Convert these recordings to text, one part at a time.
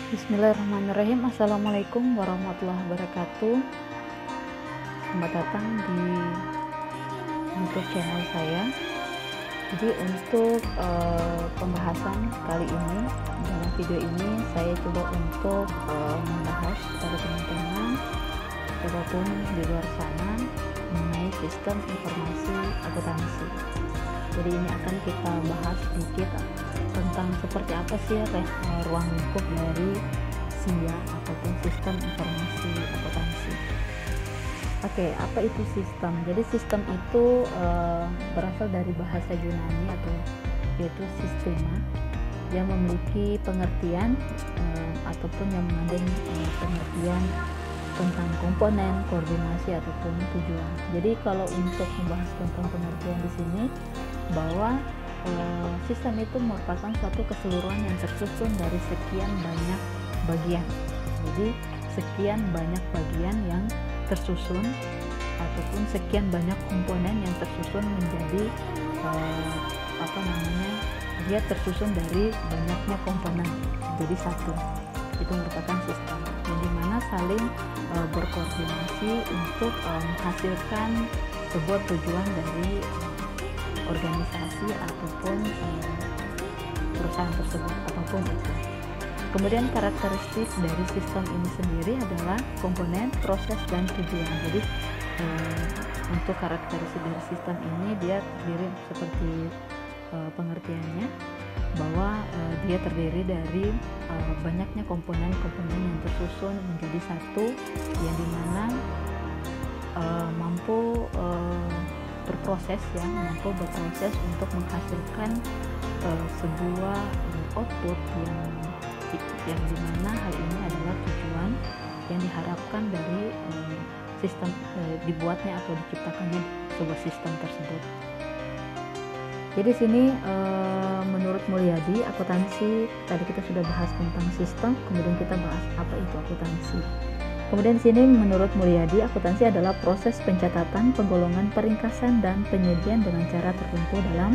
Bismillahirrahmanirrahim. Assalamualaikum warahmatullahi wabarakatuh. Selamat datang di YouTube channel saya. Jadi untuk pembahasan kali ini, dalam video ini saya coba untuk membahas kepada teman-teman ataupun di luar sana mengenai sistem informasi akuntansi. Jadi ini akan kita bahas sedikit tentang seperti apa sih ruang lingkup dari SIA ataupun sistem informasi akuntansi. Oke, apa itu sistem? Jadi sistem itu berasal dari bahasa Yunani atau yaitu sistema, yang memiliki pengertian ataupun yang mengandung pengertian tentang komponen, koordinasi ataupun tujuan. Jadi kalau untuk membahas tentang pengertian di sini, bahwa sistem itu merupakan suatu keseluruhan yang tersusun dari sekian banyak bagian. Jadi sekian banyak bagian yang tersusun ataupun sekian banyak komponen yang tersusun menjadi dia tersusun dari banyaknya komponen jadi satu. Itu merupakan sistem yang dimana saling berkoordinasi untuk menghasilkan sebuah tujuan dari organisasi ataupun perusahaan tersebut apapun itu. Kemudian karakteristik dari sistem ini sendiri adalah komponen, proses, dan tujuan. Jadi untuk karakteristik dari sistem ini dia terdiri seperti pengertiannya, bahwa dia terdiri dari banyaknya komponen-komponen yang tersusun menjadi satu, yang dimana mampu berproses untuk menghasilkan sebuah output yang dimana hal ini adalah tujuan yang diharapkan dari sistem dibuatnya atau diciptakannya sebuah sistem tersebut. Jadi sini menurut Mulyadi, akuntansi tadi kita sudah bahas tentang sistem, kemudian kita bahas apa itu akuntansi. Kemudian sini menurut Mulyadi, akuntansi adalah proses pencatatan, penggolongan, peringkasan, dan penyediaan dengan cara tertentu dalam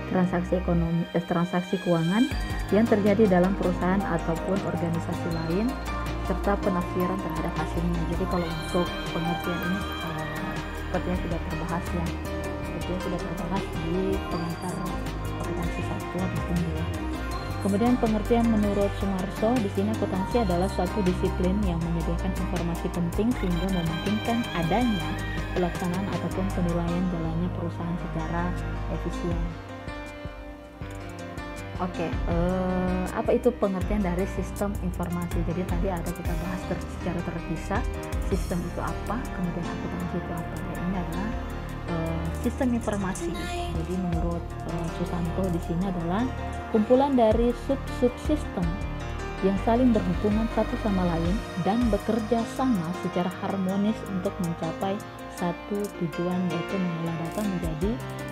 transaksi keuangan yang terjadi dalam perusahaan ataupun organisasi lain, serta penafsiran terhadap hasilnya. Jadi kalau untuk pengertian ini sepertinya sudah terbahas di pengantar akuntansi 1 ataupun 2. Kemudian pengertian menurut Sumarso, di sini akuntansi adalah suatu disiplin yang menyediakan informasi penting sehingga memungkinkan adanya pelaksanaan ataupun penilaian jalannya perusahaan secara efisien. Oke, apa itu pengertian dari sistem informasi? Jadi tadi ada kita bahas secara terpisah, sistem itu apa, kemudian akuntansi itu apa. Ini adalah sistem informasi. Jadi menurut Susanto di sini adalah kumpulan dari sub-subsistem yang saling berhubungan satu sama lain dan bekerja sama secara harmonis untuk mencapai satu tujuan, yaitu mengolah data menjadi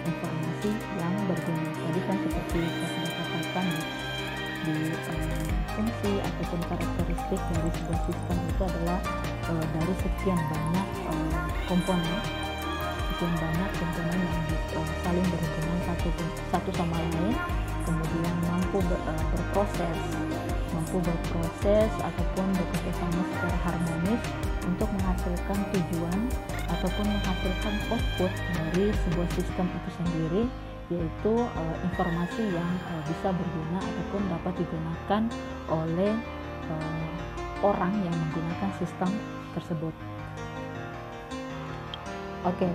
informasi yang berguna. Tadi kan seperti saya sudah katakan di fungsi ataupun karakteristik dari sebuah sistem itu adalah dari sekian banyak komponen yang saling berhubungan satu sama lain, kemudian mampu berproses ataupun bekerja sama secara harmonis untuk menghasilkan tujuan ataupun menghasilkan output dari sebuah sistem itu sendiri, yaitu informasi yang bisa berguna ataupun dapat digunakan oleh orang yang menggunakan sistem tersebut. Oke,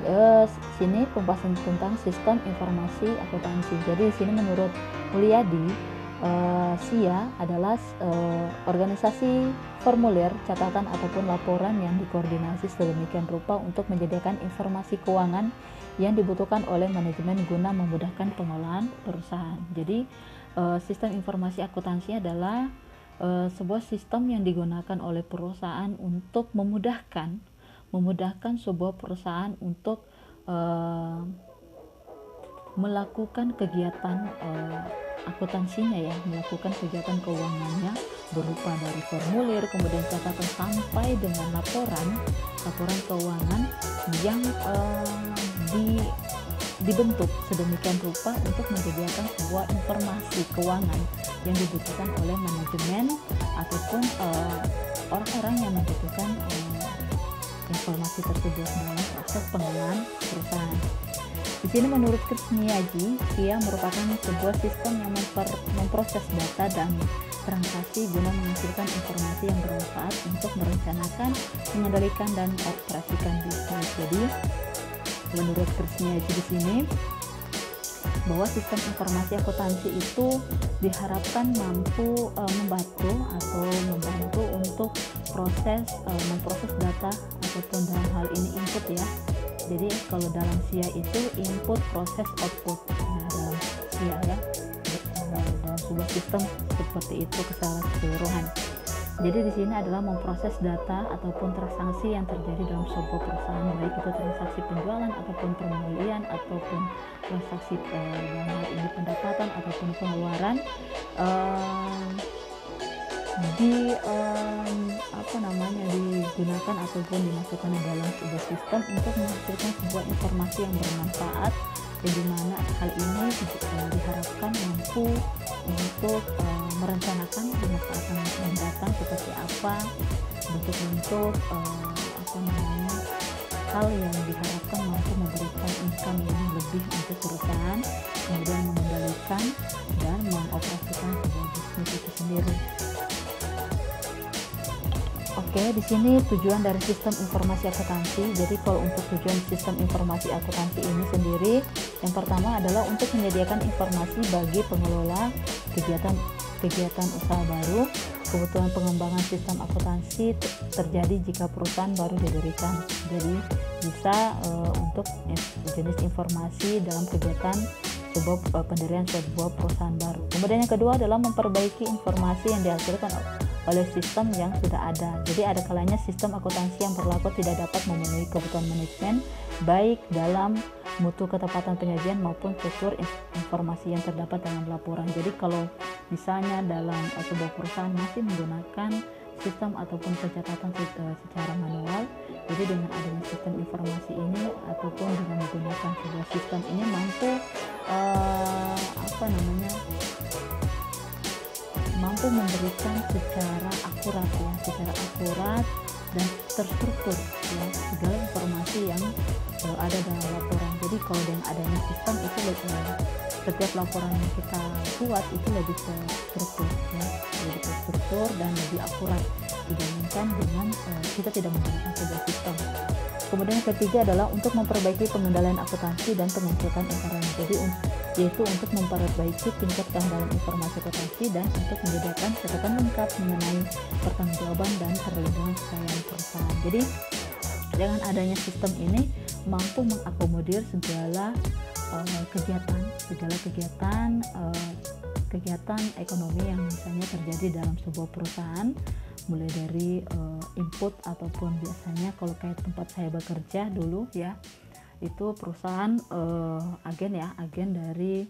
sini pembahasan tentang sistem informasi akuntansi. Jadi di sini menurut Mulyadi, SIA adalah organisasi formulir, catatan ataupun laporan yang dikoordinasi sedemikian rupa untuk menyediakan informasi keuangan yang dibutuhkan oleh manajemen guna memudahkan pengelolaan perusahaan. Jadi sistem informasi akuntansi adalah sebuah sistem yang digunakan oleh perusahaan untuk memudahkan sebuah perusahaan untuk melakukan kegiatan akuntansinya, melakukan kegiatan keuangannya berupa dari formulir, kemudian catatan sampai dengan laporan keuangan yang dibentuk sedemikian rupa untuk menyediakan sebuah informasi keuangan yang dibutuhkan oleh manajemen ataupun orang-orang yang membutuhkan informasi tersebut dalam proses pengelolaan perusahaan. Di sini menurut Krisniaji, SIA merupakan sebuah sistem yang memproses data dan transaksi guna menghasilkan informasi yang bermanfaat untuk merencanakan, mengendalikan, dan mengoperasikan bisnis. Jadi, menurut Krisniaji di sini, bahwa sistem informasi akuntansi itu diharapkan mampu membantu untuk memproses data ataupun dalam hal ini input ya. Jadi kalau dalam SIA itu input, proses, output. Nah, dalam SIA ya, dalam sebuah sistem seperti itu keseluruhan. Jadi di sini adalah memproses data ataupun transaksi yang terjadi dalam sebuah perusahaan, baik itu transaksi penjualan ataupun pembelian ataupun transaksi dalam hal ini pendapatan ataupun pengeluaran, digunakan ataupun dimasukkan ke dalam sebuah sistem untuk menghasilkan sebuah informasi yang bermanfaat, dan dimana hal ini diharapkan mampu untuk merencanakan di masa akan mendatang seperti apa bentuk-bentuk hal yang diharapkan mampu memberikan income yang lebih untuk perusahaan, kemudian mengendalikan dan mengoperasikan sebuah bisnis itu sendiri. Oke, di sini tujuan dari sistem informasi akuntansi. Jadi kalau untuk tujuan sistem informasi akuntansi ini sendiri, yang pertama adalah untuk menyediakan informasi bagi pengelola kegiatan usaha baru. Kebutuhan pengembangan sistem akuntansi terjadi jika perusahaan baru didirikan. Jadi bisa untuk jenis informasi dalam kegiatan pendirian sebuah perusahaan baru. Kemudian yang kedua adalah memperbaiki informasi yang dihasilkan oleh sistem yang sudah ada. Jadi ada kalanya sistem akuntansi yang berlaku tidak dapat memenuhi kebutuhan manajemen, baik dalam mutu ketepatan penyajian maupun struktur informasi yang terdapat dalam laporan. Jadi kalau misalnya dalam sebuah perusahaan masih menggunakan sistem ataupun pencatatan secara manual, jadi dengan adanya sistem informasi ini ataupun dengan menggunakan sebuah sistem ini mampu mampu memberikan secara akurat dan terstruktur ya, segala informasi yang ada dalam laporan. Jadi kalau dengan adanya sistem itu setiap laporan yang kita buat itu lebih terstruktur ya, lebih terstruktur dan lebih akurat dibandingkan dengan kita tidak menggunakan sebuah sistem. Kemudian yang ketiga adalah untuk memperbaiki pengendalian akuntansi dan pengusutan internal. Jadi yaitu untuk memperbaiki tingkat kehandalan informasi akuntansi dan untuk menyediakan catatan lengkap mengenai pertanggungjawaban dan perlindungan kekayaan perusahaan. Jadi dengan adanya sistem ini mampu mengakomodir segala kegiatan ekonomi yang misalnya terjadi dalam sebuah perusahaan, mulai dari input ataupun biasanya kalau kayak tempat saya bekerja dulu ya, itu perusahaan agen dari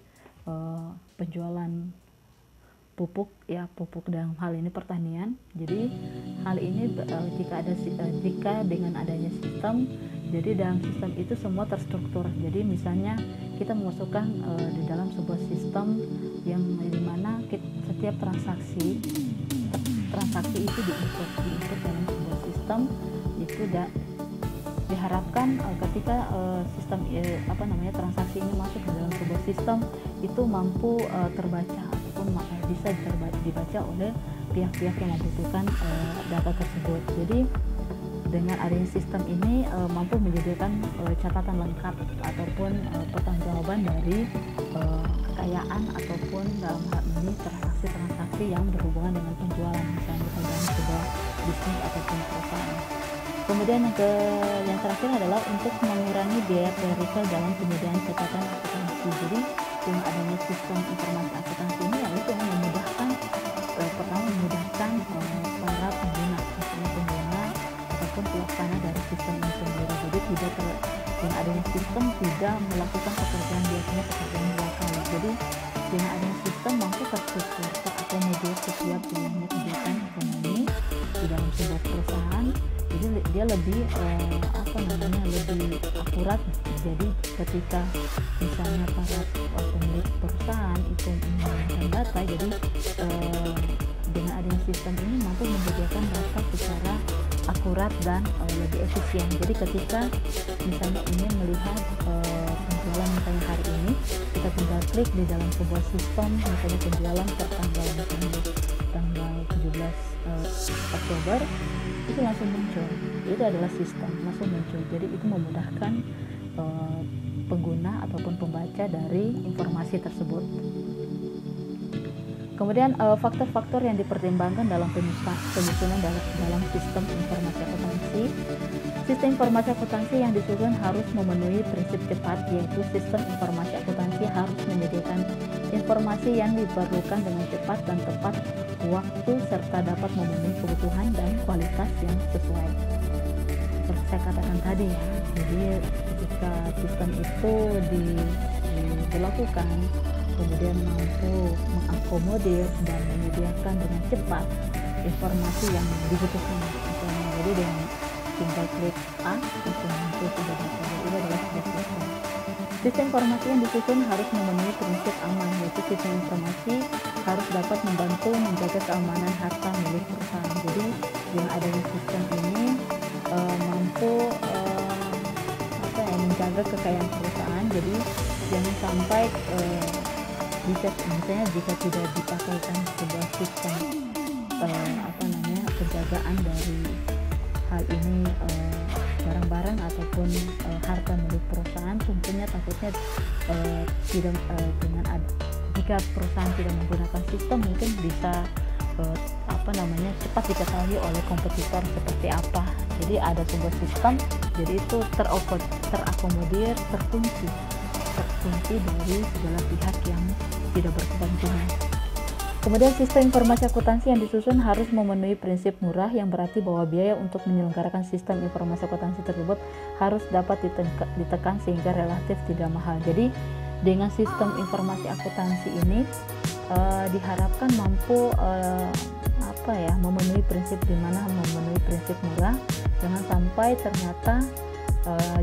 penjualan pupuk dalam hal ini pertanian. Jadi hal ini jika dengan adanya sistem, jadi dalam sistem itu semua terstruktur. Jadi misalnya kita memasukkan di dalam sebuah sistem yang dimana setiap transaksi itu diinput dalam sebuah sistem, itu diharapkan ketika sistem transaksi ini masuk ke dalam sebuah sistem itu mampu terbaca ataupun bisa dibaca oleh pihak-pihak yang membutuhkan data tersebut. Jadi dengan adanya sistem ini mampu menyediakan catatan lengkap ataupun pertanggungjawaban dari kekayaan ataupun dalam hal ini transaksi yang berhubungan dengan penjualan misalnya dalam sebuah bisnis ataupun perusahaan. Kemudian yang terakhir adalah untuk mengurangi biaya clerical dalam penyediaan catatan akuntansi. Jadi dengan adanya sistem informasi akuntansi ini yaitu memudahkan para pengguna, misalnya pengguna ataupun pelaksana dari sistem ini sendiri. Jadi dengan adanya sistem tidak melakukan pekerjaan pekerjaan dua kali. Jadi dengan adanya sistem mampu terstruktur, terakomodir setiap jenisnya kegiatan ekonomi di dalam sebuah perusahaan. Jadi dia lebih lebih akurat Jadi ketika misalnya para pemilik perusahaan itu menggunakan data, jadi dengan adanya sistem ini mampu menyediakan data secara akurat dan lebih efisien. Jadi ketika misalnya ingin melihat penjualan misalnya hari ini, kita tinggal klik di dalam sebuah sistem misalnya penjualan per tanggal 17 Oktober, itu langsung muncul. Itu adalah sistem langsung muncul. Jadi itu memudahkan pengguna ataupun pembaca dari informasi tersebut. Kemudian faktor-faktor yang dipertimbangkan dalam penyusunan dalam sistem informasi akuntansi. Sistem informasi akuntansi yang disusun harus memenuhi prinsip cepat, yaitu sistem informasi akuntansi harus menyediakan informasi yang diperlukan dengan cepat dan tepat waktu serta dapat memenuhi kebutuhan dan kualitas yang sesuai. Seperti saya katakan tadi ya, jadi ketika sistem itu dilakukan, kemudian mampu mengakomodir dan menyediakan dengan cepat informasi yang dibutuhkan. Jadi dengan tinggal klik A untuk muncul sudah data. Itu adalah sebuah sistem. Sistem informasi yang disusun harus memenuhi prinsip aman, yaitu sistem informasi harus dapat membantu menjaga keamanan harta milik perusahaan. Jadi yang adanya sistem ini mampu menjaga kekayaan perusahaan. Jadi jangan sampai misalnya jika tidak dipakaikan sebuah sistem penjagaan dari hal ini barang-barang ataupun harta milik perusahaan, tentunya takutnya jika perusahaan tidak menggunakan sistem mungkin bisa cepat diketahui oleh kompetitor seperti apa. Jadi ada sebuah sistem, jadi itu terakomodir, terkunci dari segala pihak yang tidak berkepentingan. Kemudian sistem informasi akuntansi yang disusun harus memenuhi prinsip murah, yang berarti bahwa biaya untuk menyelenggarakan sistem informasi akuntansi tersebut harus dapat ditekan sehingga relatif tidak mahal. Jadi dengan sistem informasi akuntansi ini diharapkan mampu memenuhi prinsip, memenuhi prinsip murah. Jangan sampai ternyata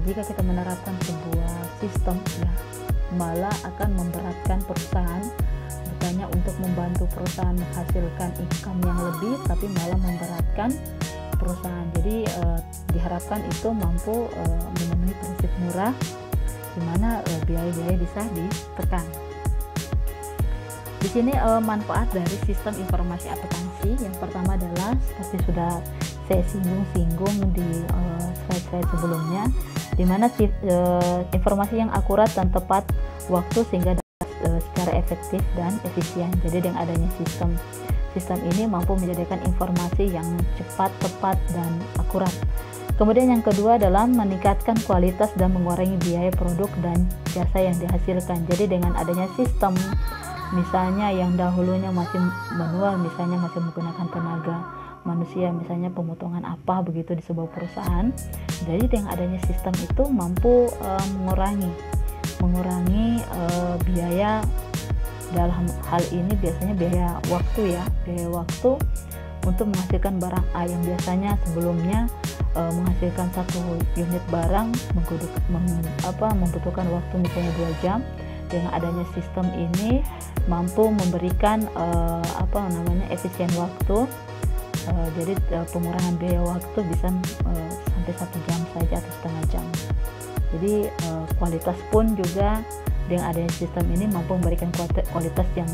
jika kita menerapkan sebuah sistem malah akan memberatkan perusahaan, bukannya untuk membantu perusahaan menghasilkan income yang lebih, tapi malah memberatkan perusahaan. Jadi diharapkan itu mampu memenuhi prinsip murah, di mana biaya-biaya bisa ditekan. Di sini manfaat dari sistem informasi akuntansi yang pertama adalah seperti sudah saya singgung di slide-slide sebelumnya, di mana informasi yang akurat dan tepat waktu sehingga dapat secara efektif dan efisien. Jadi dengan adanya sistem ini mampu menyediakan informasi yang cepat, tepat, dan akurat. Kemudian yang kedua adalah meningkatkan kualitas dan mengurangi biaya produk dan jasa yang dihasilkan. Jadi dengan adanya sistem misalnya yang dahulunya masih manual, misalnya masih menggunakan tenaga manusia, misalnya pemotongan apa begitu di sebuah perusahaan. Jadi dengan adanya sistem itu mampu mengurangi biaya. Dalam hal ini biasanya biaya waktu untuk menghasilkan barang A yang biasanya sebelumnya menghasilkan satu unit barang membutuhkan waktu misalnya 2 jam. Dengan adanya sistem ini mampu memberikan efisien waktu. Jadi pengurangan biaya waktu bisa sampai 1 jam saja atau setengah jam. Jadi kualitas pun juga dengan adanya sistem ini mampu memberikan kualitas yang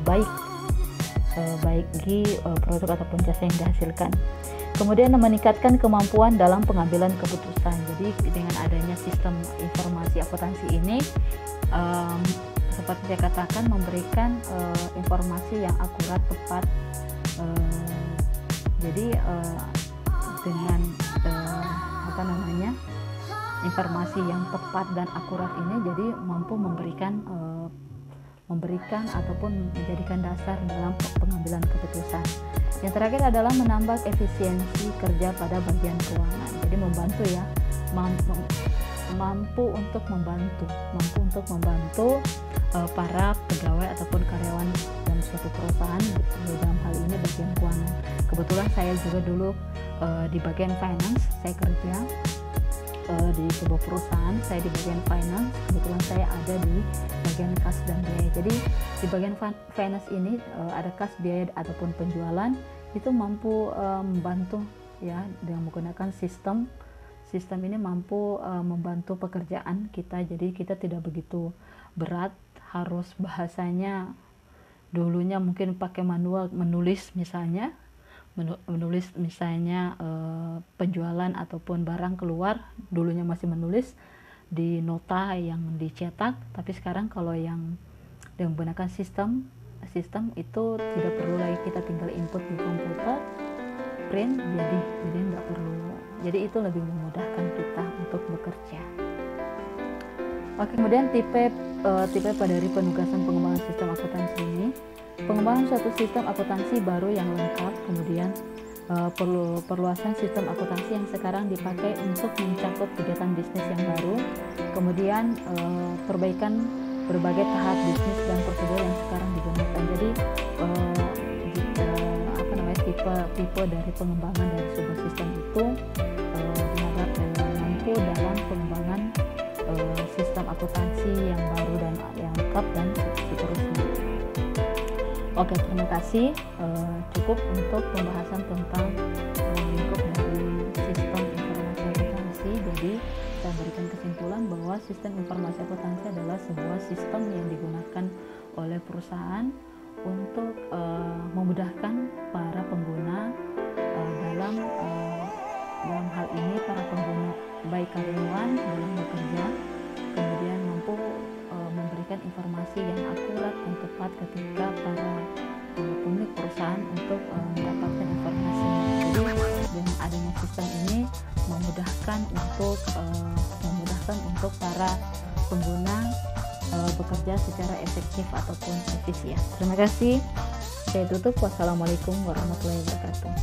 baik bagi produk ataupun jasa yang dihasilkan. Kemudian meningkatkan kemampuan dalam pengambilan keputusan. Jadi dengan adanya sistem informasi akuntansi ini seperti saya katakan memberikan informasi yang akurat, tepat. Jadi dengan informasi yang tepat dan akurat ini jadi mampu memberikan ataupun menjadikan dasar dalam pengambilan keputusan. Yang terakhir adalah menambah efisiensi kerja pada bagian keuangan. Jadi membantu mampu untuk membantu para pegawai ataupun karyawan dalam suatu perusahaan, dalam hal ini bagian keuangan. Kebetulan saya juga dulu di bagian finance saya kerja. di sebuah perusahaan, saya di bagian finance, kebetulan saya ada di bagian kas dan biaya. Jadi di bagian finance ini ada kas, biaya ataupun penjualan itu mampu membantu ya dengan menggunakan sistem. Sistem ini mampu membantu pekerjaan kita, jadi kita tidak begitu berat harus bahasanya dulunya mungkin pakai manual menulis misalnya penjualan ataupun barang keluar, dulunya masih menulis di nota yang dicetak, tapi sekarang kalau yang menggunakan sistem itu tidak perlu lagi kita tinggal input di komputer, print, jadi nggak perlu, jadi itu lebih memudahkan kita untuk bekerja. Oke, kemudian tipe dari penugasan pengembangan sistem akuntansi ini, pengembangan suatu sistem akuntansi baru yang lengkap, kemudian perluasan sistem akuntansi yang sekarang dipakai untuk mencakup kegiatan bisnis yang baru, kemudian perbaikan berbagai tahap bisnis dan prosedur yang sekarang digunakan. Jadi tipe dari pengembangan dari sebuah sistem itu diharapkan mampu dalam pengembangan sistem akuntansi yang baru dan yang lengkap dan seterusnya. Oke, terima kasih. Cukup untuk pembahasan tentang lingkup dari sistem informasi akuntansi. Jadi saya berikan kesimpulan bahwa sistem informasi akuntansi adalah sebuah sistem yang digunakan oleh perusahaan untuk memudahkan para pengguna dalam hal ini para pengguna baik karyawan dalam bekerja, kemudian mampu memberikan informasi yang akurat dan tepat ketika para pemilik perusahaan untuk mendapatkan informasi. Jadi dengan adanya sistem ini memudahkan untuk para pengguna bekerja secara efektif ataupun efisien. Terima kasih. Saya tutup. Wassalamualaikum warahmatullahi wabarakatuh.